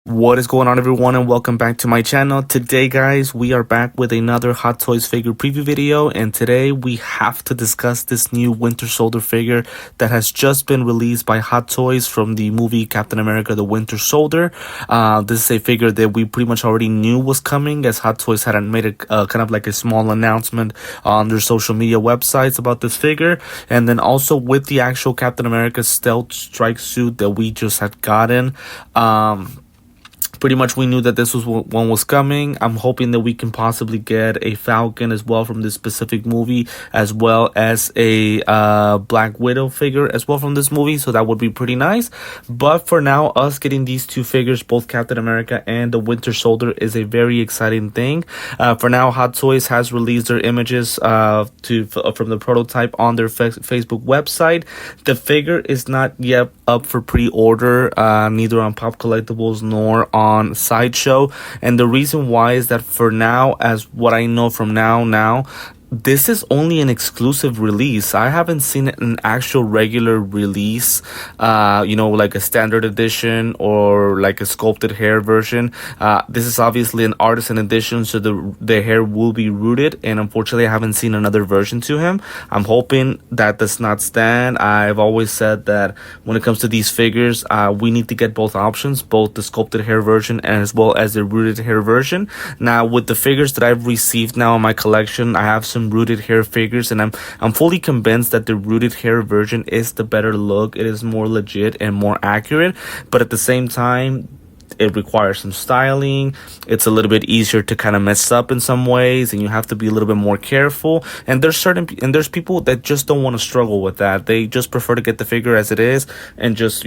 What is going on, everyone, and welcome back to my channel. Today, guys, we are back with another Hot Toys figure preview video, and today we have to discuss this new Winter Soldier figure that has just been released by Hot Toys from the movie Captain America: The Winter Soldier. This is a figure that we pretty much already knew was coming, as Hot Toys had made a kind of like a small announcement on their social media websites about this figure, and then also with the actual Captain America stealth strike suit that we just had gotten. Pretty much we knew that this was one was coming. I'm hoping that we can possibly get a Falcon as well from this specific movie, as well as a Black Widow figure as well from this movie, so that would be pretty nice. But for now, us getting these two figures, both Captain America and the Winter Soldier, is a very exciting thing. For now, Hot Toys has released their images from the prototype on their Facebook website. The figure is not yet up for pre-order, neither on Pop Collectibles nor on Sideshow, and the reason why is that for now, as what I know from now, this is only an exclusive release. I haven't seen an actual regular release, like a standard edition or like a sculpted hair version. This is obviously an artisan edition, so the hair will be rooted, and unfortunately I haven't seen another version to him. I'm hoping that does not stand. I've always said that when it comes to these figures, we need to get both options, both the sculpted hair version and as well as the rooted hair version. Now, with the figures that I've received now in my collection, I have some rooted hair figures, and I'm fully convinced that the rooted hair version is the better look. It is more legit and more accurate, but at the same time, it requires some styling. It's a little bit easier to kind of mess up in some ways, and you have to be a little bit more careful. And there's people that just don't want to struggle with that. They just prefer to get the figure as it is and just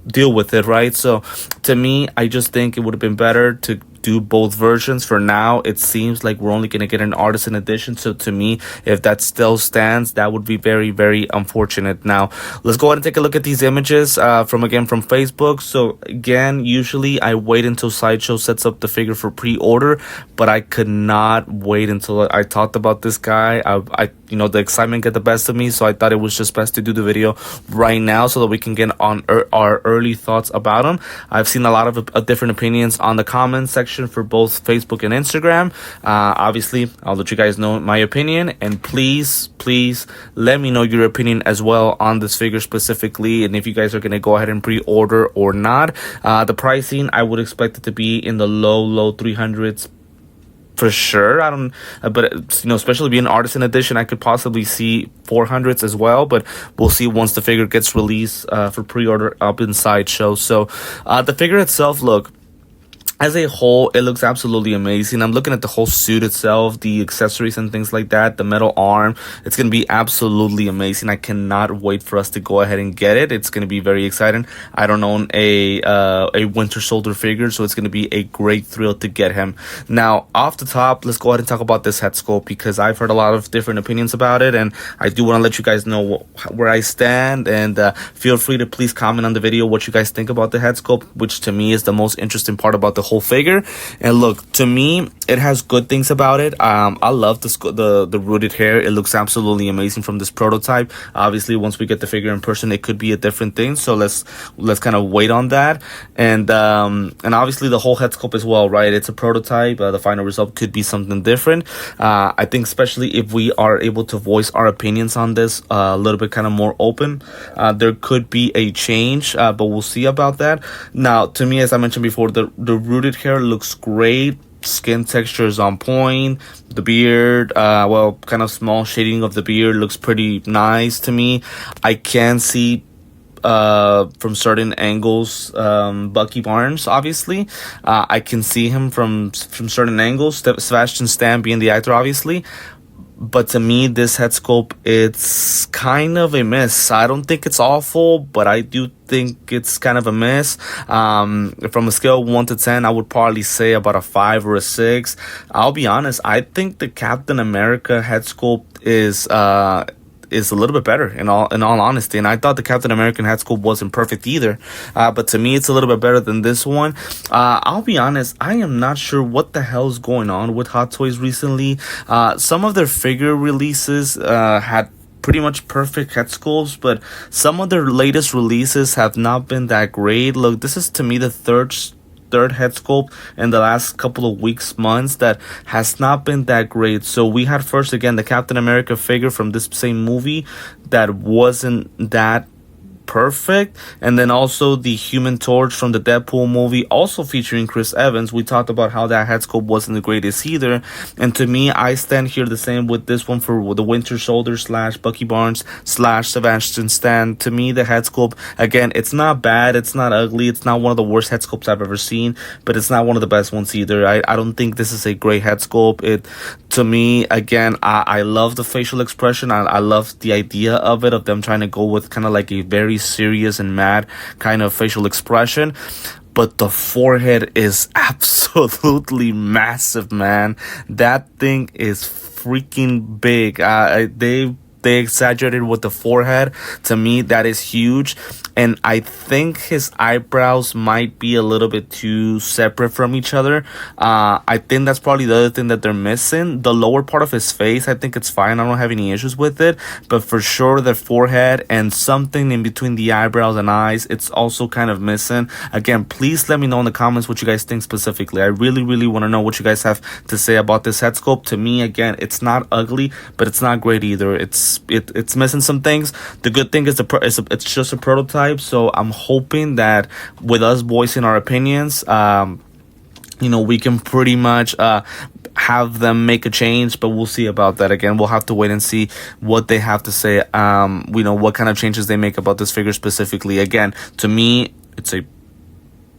deal with it, right? So to me, I just think it would have been better to do both versions. For now, it seems like we're only going to get an artisan edition, so to me, if that still stands, that would be very, very unfortunate. Now, let's go ahead and take a look at these images from Facebook. So again, usually I wait until Sideshow sets up the figure for pre-order, but I could not wait until I talked about this guy. The excitement got the best of me, so I thought it was just best to do the video right now so that we can get on our early thoughts about him. I've seen a lot of different opinions on the comments section for both Facebook and Instagram. Obviously, I'll let you guys know my opinion, and please let me know your opinion as well on this figure specifically, and if you guys are going to go ahead and pre-order or not. The pricing, I would expect it to be in the low 300s for sure. But especially being an artisan edition, I could possibly see 400s as well, but we'll see once the figure gets released for pre-order up in Sideshow. So the figure itself, look, as a whole, it looks absolutely amazing. I'm looking at the whole suit itself, the accessories and things like that, the metal arm. It's going to be absolutely amazing. I cannot wait for us to go ahead and get it. It's going to be very exciting. I don't own a Winter Soldier figure, so it's going to be a great thrill to get him. Now, off the top, let's go ahead and talk about this head sculpt, because I've heard a lot of different opinions about it, and I do want to let you guys know where I stand, and feel free to please comment on the video what you guys think about the head sculpt, which to me is the most interesting part about the whole figure. And look, to me, it has good things about it. I love the rooted hair. It looks absolutely amazing from this prototype. Obviously, once we get the figure in person, it could be a different thing, so let's kind of wait on that. And obviously the whole head sculpt as well, right? It's a prototype. The final result could be something different. I think especially if we are able to voice our opinions on this a little bit kind of more open, there could be a change, but we'll see about that. Now, to me, as I mentioned before, the rooted hair looks great. Skin texture is on point. The beard, kind of small shading of the beard looks pretty nice to me. I can see from certain angles Bucky Barnes, obviously. I can see him from certain angles. Sebastian Stan being the actor, obviously. But to me, this head sculpt, it's kind of a miss. I don't think it's awful, but I do think it's kind of a miss. From a scale of 1 to 10, I would probably say about a 5 or a 6. I'll be honest, I think the Captain America head sculpt is a little bit better in all honesty, and I thought the Captain American head sculpt wasn't perfect either, but to me it's a little bit better than this one. I'll be honest, I am not sure what the hell is going on with Hot Toys recently. Some of their figure releases had pretty much perfect head sculpts, but some of their latest releases have not been that great. Look, this is to me the third head sculpt in the last couple of weeks, months that has not been that great. So we had first again the Captain America figure from this same movie that wasn't that perfect, and then also the Human Torch from the Deadpool movie, also featuring Chris Evans. We talked about how that head sculpt wasn't the greatest either, and to me, I stand here the same with this one for the Winter Soldier / Bucky Barnes / Sebastian Stan. To me, the head sculpt, again, it's not bad, it's not ugly, it's not one of the worst head sculpts I've ever seen, but it's not one of the best ones either. I don't think this is a great head sculpt. To me, again, I love the facial expression. I love the idea of it, of them trying to go with kind of like a very serious and mad kind of facial expression, but the forehead is absolutely massive, man. That thing is freaking big. They exaggerated with the forehead. To me, that is huge. And I think his eyebrows might be a little bit too separate from each other. I think that's probably the other thing that they're missing. The lower part of his face, I think it's fine. I don't have any issues with it. But for sure, the forehead and something in between the eyebrows and eyes, it's also kind of missing. Again, please let me know in the comments what you guys think specifically. I really, really want to know what you guys have to say about this head sculpt. To me, again, it's not ugly, but it's not great either. It's missing some things. The good thing is it's just a prototype. So I'm hoping that with us voicing our opinions, we can pretty much have them make a change, but we'll see about that. Again, we'll have to wait and see what they have to say. What kind of changes they make about this figure specifically. Again, to me, it's a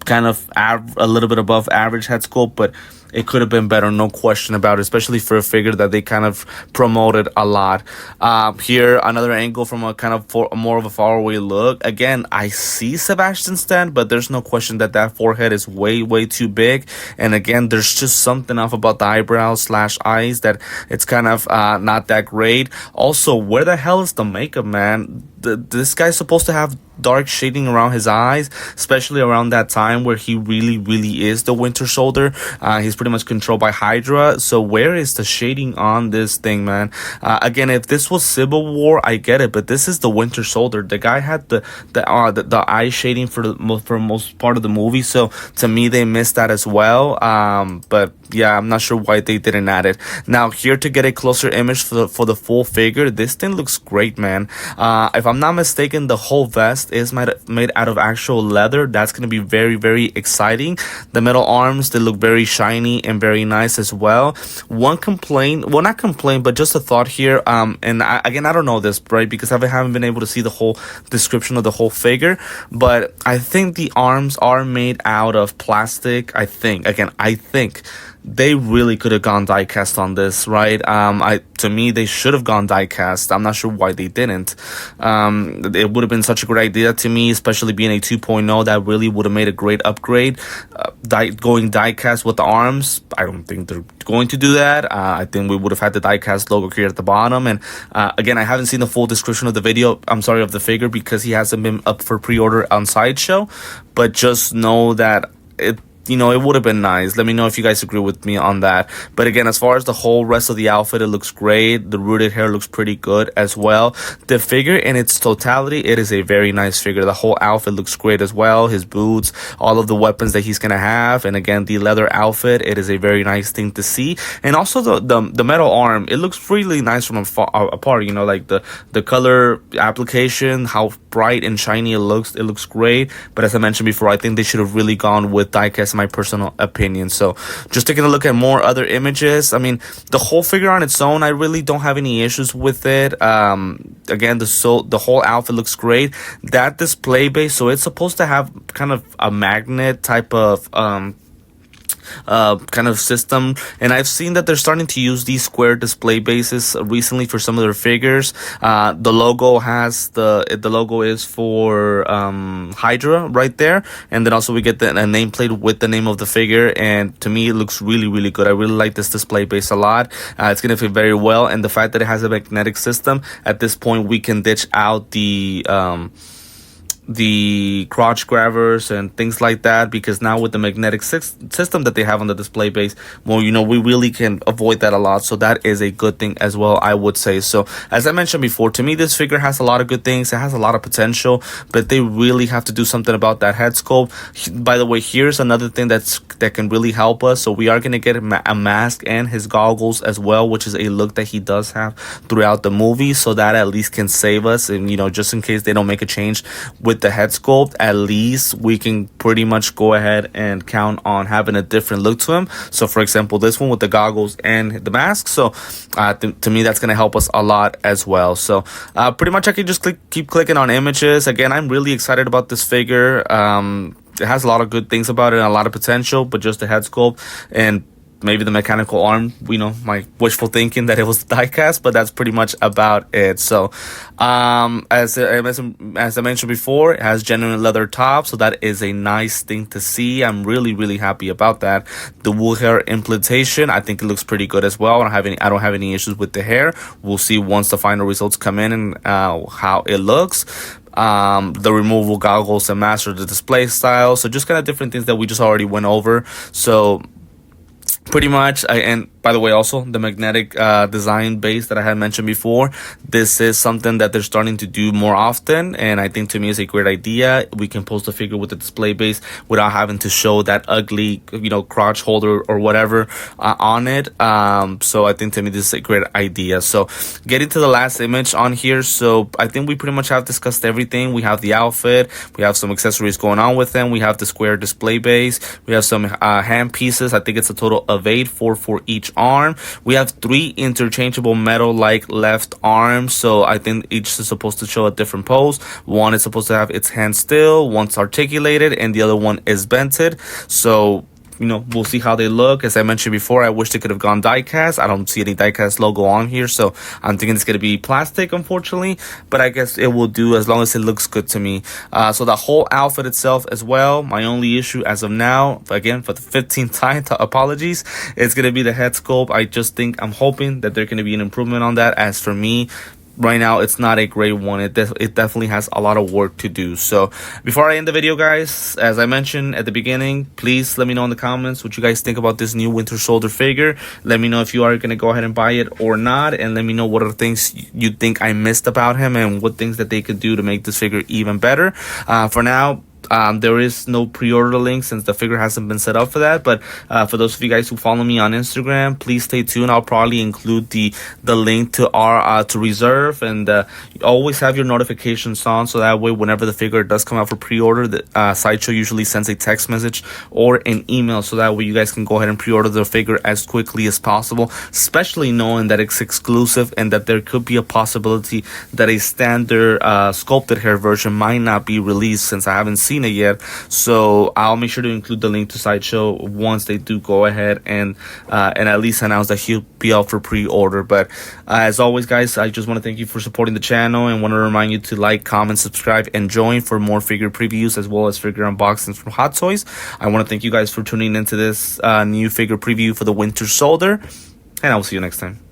kind of a little bit above average head sculpt, but it could have been better, no question about it, especially for a figure that they kind of promoted a lot. Here, another angle from a kind of more of a far away look. Again, I see Sebastian Stan, but there's no question that forehead is way, way too big. And again, there's just something off about the eyebrows / eyes that it's kind of not that great. Also, where the hell is the makeup, man? This guy's supposed to have dark shading around his eyes, especially around that time where he really, really is the Winter Soldier. He's pretty much controlled by Hydra. So where is the shading on this thing, man? Again, if this was Civil War, I get it, but this is the Winter Soldier. The guy had the eye shading for most part of the movie. So to me, they missed that as well. But yeah, I'm not sure why they didn't add it. Now, here to get a closer image for the full figure, this thing looks great, man. If I'm not mistaken, the whole vest is made out of actual leather. That's going to be very, very exciting. The metal arms, they look very shiny and very nice as well. One complaint, well, not complaint, but just a thought here. And I don't know this, right, because I haven't been able to see the whole description of the whole figure, but I think the arms are made out of plastic. I think they really could have gone die cast on this, right? To me, they should have gone die cast. I'm not sure why they didn't. It would have been such a great idea to me, especially being a 2.0. That really would have made a great upgrade. Going die cast with the arms, I don't think they're going to do that. I think we would have had the die cast logo here at the bottom. And again, I haven't seen the full description of the video. I'm sorry, of the figure, because he hasn't been up for pre-order on Sideshow. But just know that it would have been nice. Let me know if you guys agree with me on that. But again, as far as the whole rest of the outfit, it looks great. The rooted hair looks pretty good as well. The figure in its totality, it is a very nice figure. The whole outfit looks great as well. His boots, all of the weapons that he's going to have. And again, the leather outfit, it is a very nice thing to see. And also the metal arm, it looks really nice from apart. Like the color application, how bright and shiny it looks. It looks great. But as I mentioned before, I think they should have really gone with diecast, my personal opinion. So just taking a look at more other images, I mean, the whole figure on its own, I really don't have any issues with it. Again, the whole outfit looks great. That display base, so it's supposed to have kind of a magnet type of kind of system, and I've seen that they're starting to use these square display bases recently for some of their figures. The logo is for Hydra right there, and then also we get a nameplate with the name of the figure, and to me it looks really, really good. I really like this display base a lot. It's gonna fit very well, and the fact that it has a magnetic system, at this point we can ditch out the the crotch grabbers and things like that, because now with the magnetic system that they have on the display base, well, we really can avoid that a lot. So that is a good thing as well, I would say. So as I mentioned before, to me this figure has a lot of good things. It has a lot of potential, but they really have to do something about that head sculpt. By the way, here's another thing that can really help us. So we are going to get a mask and his goggles as well, which is a look that he does have throughout the movie, so that at least can save us. And just in case they don't make a change with the head sculpt, at least we can pretty much go ahead and count on having a different look to him. So for example, this one with the goggles and the mask. So to me, that's going to help us a lot as well. So pretty much I can just keep clicking on images. Again, I'm really excited about this figure. It has a lot of good things about it and a lot of potential, but just the head sculpt and maybe the mechanical arm, my wishful thinking that it was die cast, but that's pretty much about it. So as I mentioned before, it has genuine leather top, so that is a nice thing to see. I'm really happy about that. The wool hair implantation, I think it looks pretty good as well. I don't have any issues with the hair. We'll see once the final results come in and how it looks. The removable goggles and master the display style, so just kind of different things that we just already went over. So pretty much, and by the way, also the magnetic design base that I had mentioned before, this is something that they're starting to do more often, and I think to me is a great idea. We can post a figure with the display base without having to show that ugly, crotch holder or whatever on it. So I think to me this is a great idea. So getting to the last image on here, so I think we pretty much have discussed everything. We have the outfit, we have some accessories going on with them, we have the square display base, we have some hand pieces. I think it's a total of 8, 4 for each arm. We have 3 interchangeable metal-like left arms, so I think each is supposed to show a different pose. One is supposed to have its hand still, one's articulated, and the other one is bented. So we'll see how they look. As I mentioned before, I wish they could have gone die cast. I don't see any die cast logo on here, so I'm thinking it's going to be plastic, unfortunately, but I guess it will do as long as it looks good to me. So the whole outfit itself as well, my only issue as of now, again for the 15th time, apologies, it's going to be the head sculpt. I'm hoping that there can be an improvement on that. As for me, right now it's not a great one. It definitely has a lot of work to do. So before I end the video, guys, as I mentioned at the beginning, please let me know in the comments what you guys think about this new Winter Soldier figure. Let me know if you are going to go ahead and buy it or not, and let me know what are things you think I missed about him and what things that they could do to make this figure even better. For now, there is no pre-order link since the figure hasn't been set up for that, but for those of you guys who follow me on Instagram, please stay tuned. I'll probably include the link to our to reserve, and always have your notifications on, so that way whenever the figure does come out for pre-order, the Sideshow usually sends a text message or an email, so that way you guys can go ahead and pre-order the figure as quickly as possible, especially knowing that it's exclusive and that there could be a possibility that a standard sculpted hair version might not be released, since I haven't seen it yet. So I'll make sure to include the link to Sideshow once they do go ahead and at least announce that he'll be out for pre-order. But as always, guys, I just want to thank you for supporting the channel, and want to remind you to like, comment, subscribe, and join for more figure previews as well as figure unboxings from Hot Toys. I want to thank you guys for tuning into this new figure preview for the Winter Soldier, and I will see you next time.